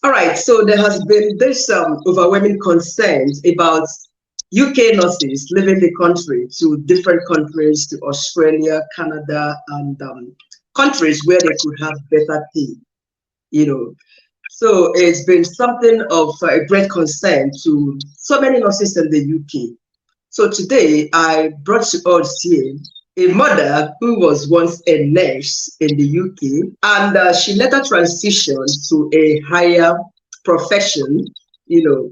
All right, so there has been this overwhelming concerns about UK nurses leaving the country to different countries, to Australia, Canada, and countries where they could have better pay, you know. So it's been something of a great concern to so many nurses in the UK. So today I brought to us here a mother who was once a nurse in the UK, and she later transitioned to a higher profession, you know,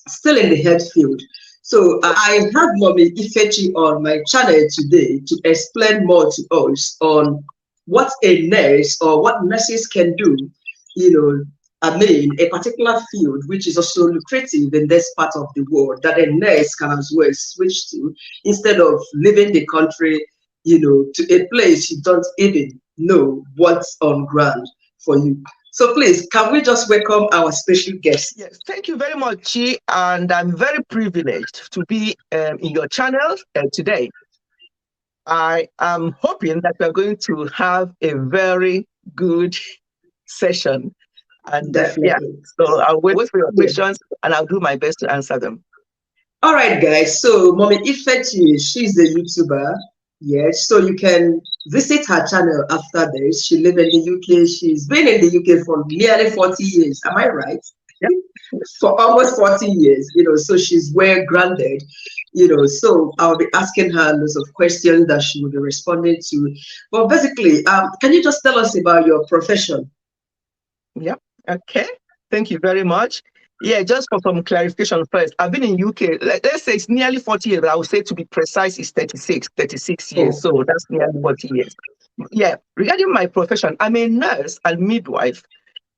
still in the health field. So I have Mommy Ifechi on my channel today to explain more to us on what a nurse or what nurses can do, you know, I mean, a particular field which is also lucrative in this part of the world that a nurse can as well switch to instead of leaving the country, you know, to a place you don't even know what's on ground for you. So please, can we just welcome our special guest? Yes, thank you very much, Chi, and I'm very privileged to be in your channel today. I am hoping that we're going to have a very good session. And so I'll wait for your questions and I'll do my best to answer them. All right, guys. So Mommy Ifechi, she's a YouTuber. Yes, so you can visit her channel after this. She lives in the UK. She's been in the UK for nearly 40 years. Am I right? Yeah. For almost 40 years, you know, so she's well grounded, you know, so I'll be asking her lots of questions that she will be responding to. But basically, can you just tell us about your profession? Yeah. Okay, thank you very much. Yeah, just for some clarification first, I've been in UK, let's say it's nearly 40 years. I would say to be precise, it's 36 years. So that's nearly 40 years. Yeah, regarding my profession, I'm a nurse and midwife.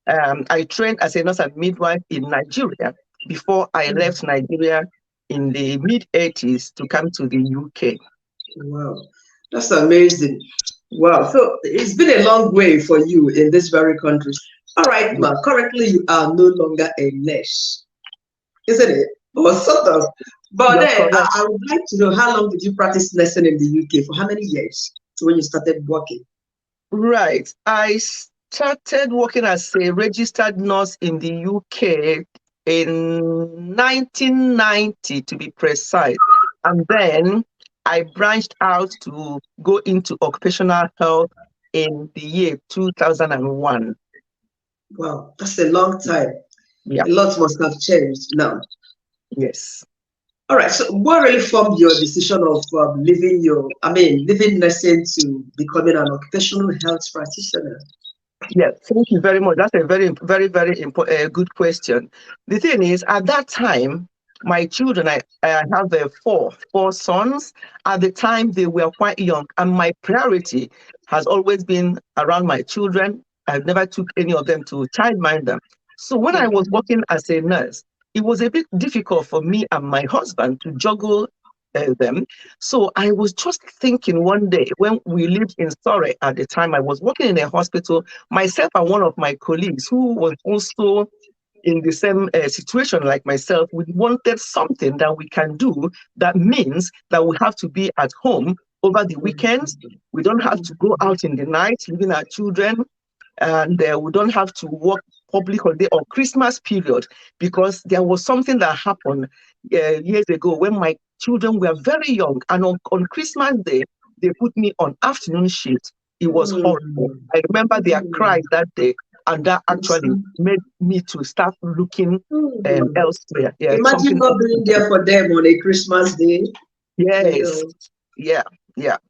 I trained as a nurse and midwife in Nigeria before I left Nigeria in the mid-80s to come to the UK. Wow, that's amazing. Wow, so it's been a long way for you in this very country. All right, ma, currently you are no longer a nurse, isn't it? Or sort of. But then I would like to know, how long did you practice nursing in the UK? For how many years when you started working? Right. I started working as a registered nurse in the UK in 1990, to be precise. And then I branched out to go into occupational health in the year 2001. Wow, that's a long time. Yeah. A lot must have changed now. Yes. All right. So what really formed your decision of leaving nursing to becoming an occupational health practitioner? Yeah, thank you very much. That's a very, very, very important, good question. The thing is, at that time, my children, I have four sons. At the time, they were quite young, and my priority has always been around my children. I've never took any of them to childmind them. So when I was working as a nurse, it was a bit difficult for me and my husband to juggle them. So I was just thinking one day when we lived in Surrey at the time, I was working in a hospital, myself and one of my colleagues who was also in the same situation like myself, we wanted something that we can do that means that we have to be at home over the weekends. We don't have to go out in the night, leaving our children, and we don't have to work public holiday or Christmas period, because there was something that happened years ago when my children were very young, and on Christmas Day, they put me on afternoon shift. It was horrible. I remember their cries that day, and that actually made me to start looking elsewhere. Yeah, imagine not being there for them on a Christmas day. Yes, yeah.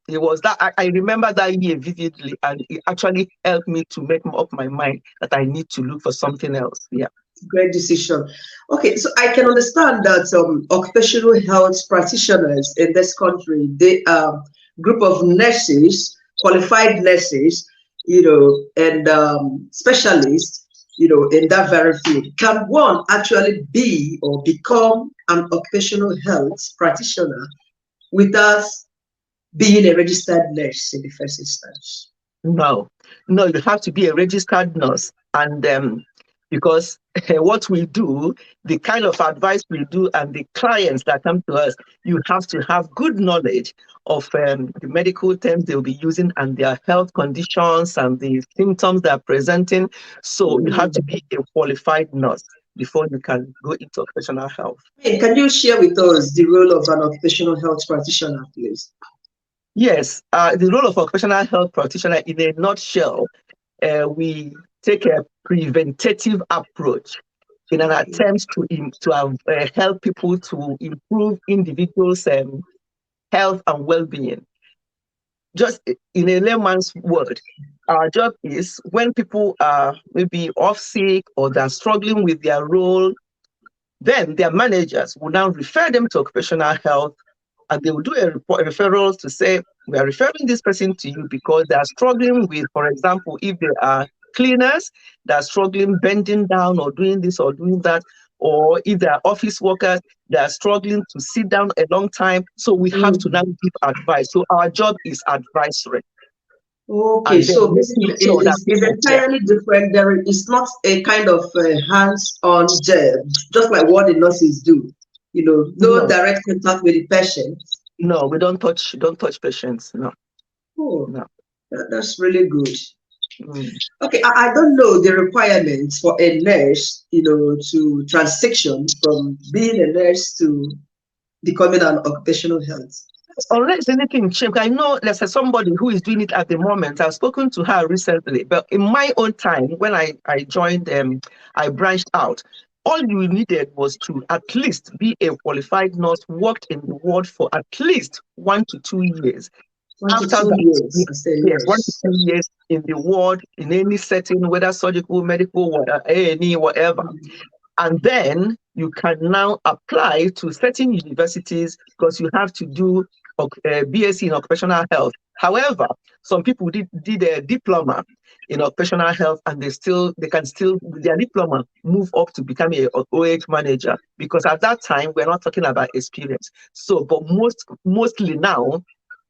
It was that I remember that year vividly, and it actually helped me to make up my mind that I need to look for something else. Yeah. Great decision. Okay, so I can understand that occupational health practitioners in this country, they are a group of nurses, qualified nurses, you know, and specialists, you know, in that very field. Can one actually be or become an occupational health practitioner without being a registered nurse in the first instance? No, you have to be a registered nurse, and because what we do, the kind of advice we do, and the clients that come to us, you have to have good knowledge of the medical terms they'll be using and their health conditions and the symptoms they're presenting. So you have to be a qualified nurse before you can go into occupational health. Hey, can you share with us the role of an occupational health practitioner, please? Yes, the role of occupational health practitioner in a nutshell, we take a preventative approach in an attempt to help people to improve individuals' health and well-being. Just in a layman's word, our job is when people are maybe off sick or they're struggling with their role, then their managers will now refer them to occupational health, and they will do a referral to say, we are referring this person to you because they are struggling with, for example, if they are cleaners, they are struggling bending down or doing this or doing that, or if they are office workers, they are struggling to sit down a long time. So we have to now give advice. So our job is advisory. Okay, so basically sure it's entirely different. There is not a kind of hands-on job, just like what the nurses do. You know, no direct contact with the patient. No, we don't touch patients. No. Oh, no. That's really good. Okay, I don't know the requirements for a nurse, you know, to transition from being a nurse to becoming an occupational health. Unless anything change, I know there's somebody who is doing it at the moment. I've spoken to her recently, but in my own time, when I joined, I branched out. All you needed was to at least be a qualified nurse, worked in the ward for at least 1 to 2 years. 1 to 2 years. Yes, 1 to 2 years in the ward, in any setting, whether surgical, medical, whatever, A&E, whatever. And then you can now apply to certain universities because you have to do BSc in occupational health. However, some people did a diploma in occupational health, and they can still, with their diploma, move up to become a OH manager, because at that time we're not talking about experience. So, but mostly now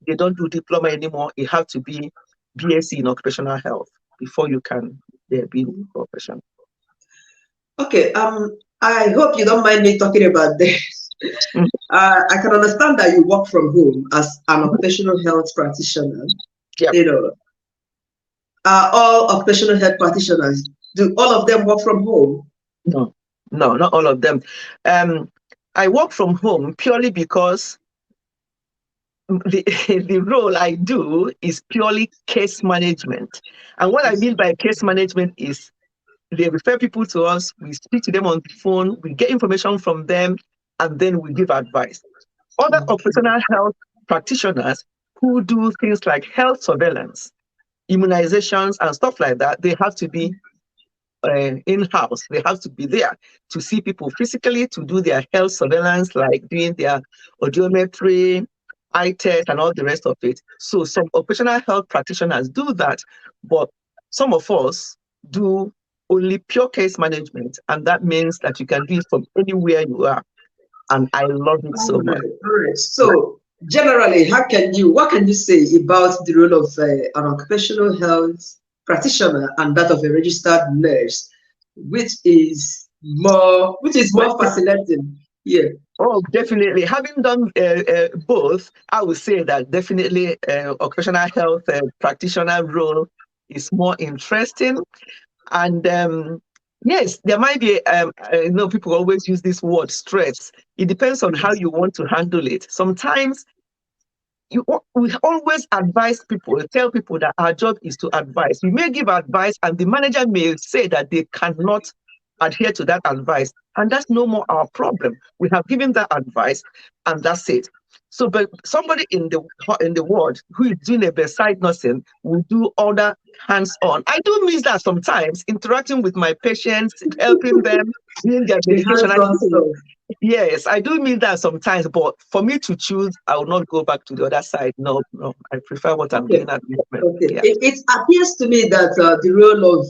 they don't do diploma anymore. You have to be BSc in occupational health before you can be in profession. Okay, I hope you don't mind me talking about this. I can understand that you work from home as an occupational health practitioner. Yep. You know, all occupational health practitioners, do all of them work from home? No, not all of them. I work from home purely because the role I do is purely case management. And what I mean by case management is they refer people to us, we speak to them on the phone, we get information from them, and then we give advice. Other occupational health practitioners who do things like health surveillance, immunizations, and stuff like that, they have to be in-house. They have to be there to see people physically, to do their health surveillance, like doing their audiometry, eye test, and all the rest of it. So some occupational health practitioners do that, but some of us do only pure case management, and that means that you can do it from anywhere you are. And I love it so much. All right. So generally, what can you say about the role of an occupational health practitioner and that of a registered nurse, which is more fascinating? Yeah. Oh, definitely. Having done both, I would say that definitely occupational health practitioner role is more interesting. And yes, there might be, people always use this word stress. It depends on how you want to handle it. Sometimes we always advise people, tell people that our job is to advise. We may give advice and the manager may say that they cannot adhere to that advice, and that's no more our problem. We have given that advice and that's it. So, but somebody in the ward who is doing a bedside nursing will do other hands-on. I do miss that sometimes, interacting with my patients, helping them, doing their medication. Yes, I do miss that sometimes, but for me to choose, I will not go back to the other side. No, I prefer what I'm doing at the moment. Okay. Yeah. It appears to me that the role of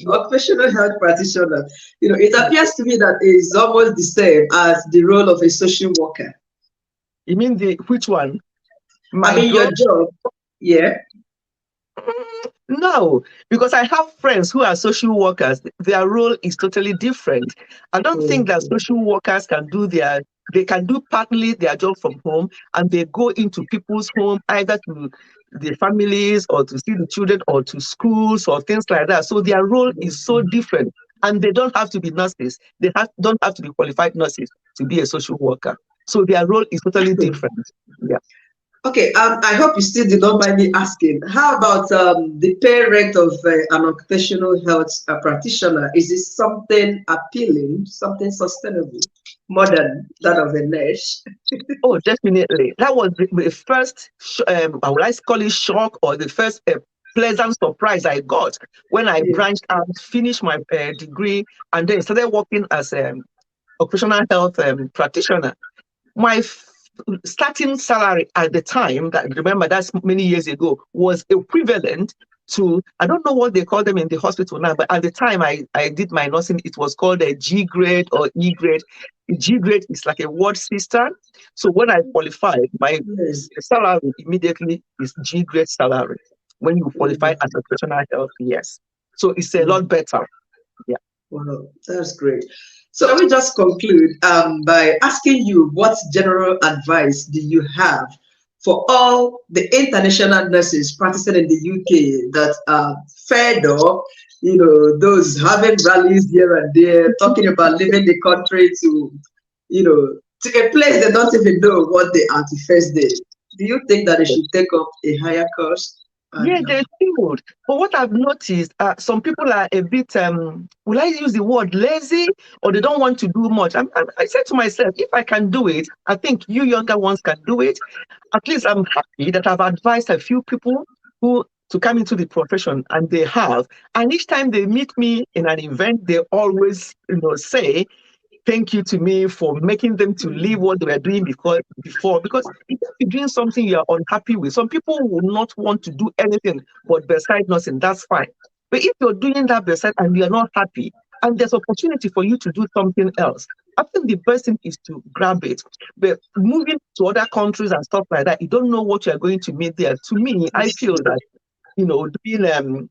occupational health practitioner, it appears to me that is almost the same as the role of a social worker. You mean which one? Your job. Yeah. No, because I have friends who are social workers. Their role is totally different. I don't think that Okay. social workers can do they can do partly their job from home, and they go into people's home either to the families or to see the children or to schools or things like that. So their role is so different. And they don't have to be nurses. Don't have to be qualified nurses to be a social worker. So their role is totally different. Yeah. Okay, I hope you still did not mind me asking. How about the pay rate of an occupational health practitioner? Is it something appealing, something sustainable, more than that of a nurse? Oh, definitely. That was the first, I would like to call it shock, or the first pleasant surprise I got when I Yeah. branched out, finished my degree, and then started working as an occupational health practitioner. My starting salary at the time, that remember that's many years ago, was equivalent to, I don't know what they call them in the hospital now, but at the time I did my nursing, it was called a G grade or E grade. G grade is like a ward sister. So when I qualified, my Yeah. salary immediately is G grade salary when you qualify Mhm. as a professional health, yes. So it's a lot Mhm. better. Yeah. Wow, that's great. So let me just conclude by asking you, what general advice do you have for all the international nurses practicing in the UK that are fed up, those having rallies here and there, talking about leaving the country to, to a place they don't even know what they are to face there. Do you think that they should take up a higher course? And Yeah, they should. But what I've noticed, some people are a bit, will I use the word lazy, or they don't want to do much. I said to myself, if I can do it, I think you younger ones can do it. At least I'm happy that I've advised a few people who to come into the profession, and they have. And each time they meet me in an event, they always, say, thank you to me for making them to leave what they were doing because if you're doing something you're unhappy with, some people will not want to do anything but beside nursing. That's fine. But if you're doing that beside and you're not happy, and there's opportunity for you to do something else, I think the best thing is to grab it. But moving to other countries and stuff like that, you don't know what you're going to meet there. To me, I feel that doing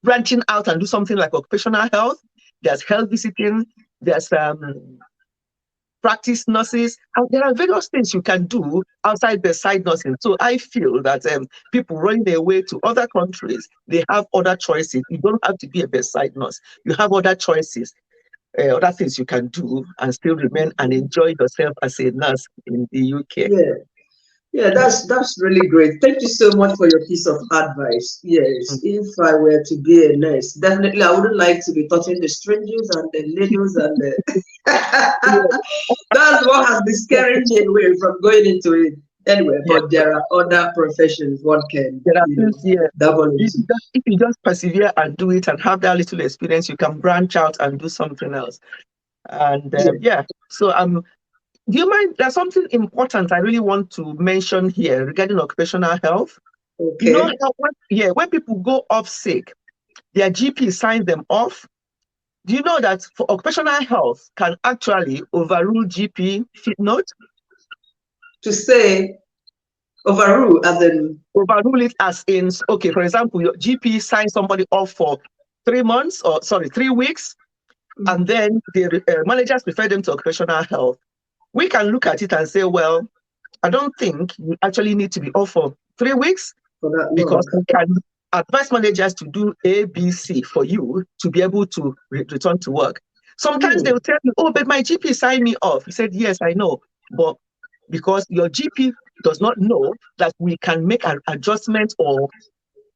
branching out and do something like occupational health, there's health visiting, there's practice nurses, and there are various things you can do outside the side nursing. So I feel that people running their way to other countries, they have other choices. You don't have to be a bedside nurse. You have other choices, other things you can do and still remain and enjoy yourself as a nurse in the UK. yeah. Yeah, that's really great. Thank you so much for your piece of advice. Yes, if I were to be a nurse, definitely I wouldn't like to be touching the strangers and the needles and the that's what has been scaring me away from going into it. Anyway, Yeah. but there are other professions one can, There are things, yeah. dabble If into. if you just persevere and do it and have that little experience, you can branch out and do something else. And Yeah. yeah, so do you mind? There's something important I really want to mention here regarding occupational health. You know Okay. how when people go off sick, their GP sign them off. Do you know that for occupational health can actually overrule GP fit note? To say overrule as in Overrule it as in, okay, for example, your GP signs somebody off for 3 months, or sorry, 3 weeks, and then the managers refer them to occupational health. We can look at it and say, well, I don't think you actually need to be off for 3 weeks, for that because long. we can advise managers to do A, B, C for you to be able to return to work. Sometimes they Hmm. will tell you, oh, but my GP signed me off. He said, yes, I know. But because your GP does not know that we can make an adjustment or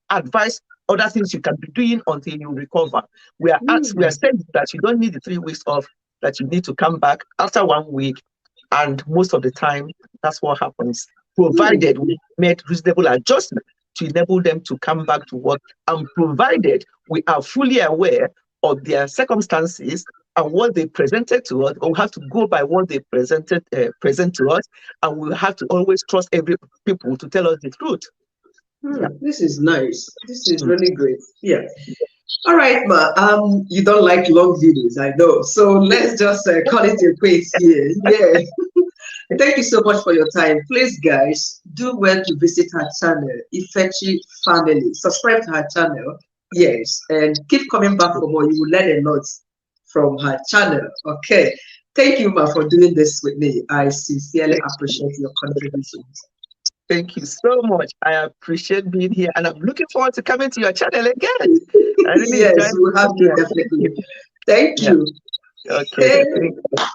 advise other things you can be doing until you recover. We are Hmm. saying that you don't need the 3 weeks off, that you need to come back after 1 week. And most of the time, that's what happens, Hmm. provided we made reasonable adjustment to enable them to come back to work, and provided we are fully aware of their circumstances and what they presented to us. But we have to go by what they present to us, and we have to always trust every people to tell us the truth. Hmm. Yeah. This is nice. This is Mm. really great. Yeah. All right, ma. You don't like long videos, I know. So let's just call it a quiz here. Yeah. Thank you so much for your time. Please, guys, do well to visit her channel, Ifechi Family. Subscribe to her channel, yes, and keep coming back for more. You will learn a lot from her channel. Okay. Thank you, Ma, for doing this with me. I sincerely appreciate your contributions. Thank you so much. I appreciate being here, and I'm looking forward to coming to your channel again. I really Yes, enjoyed we'll have it. to Yeah, thank definitely. you. Thank Yeah. you. Okay. Hey, Thank you.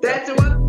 that's what.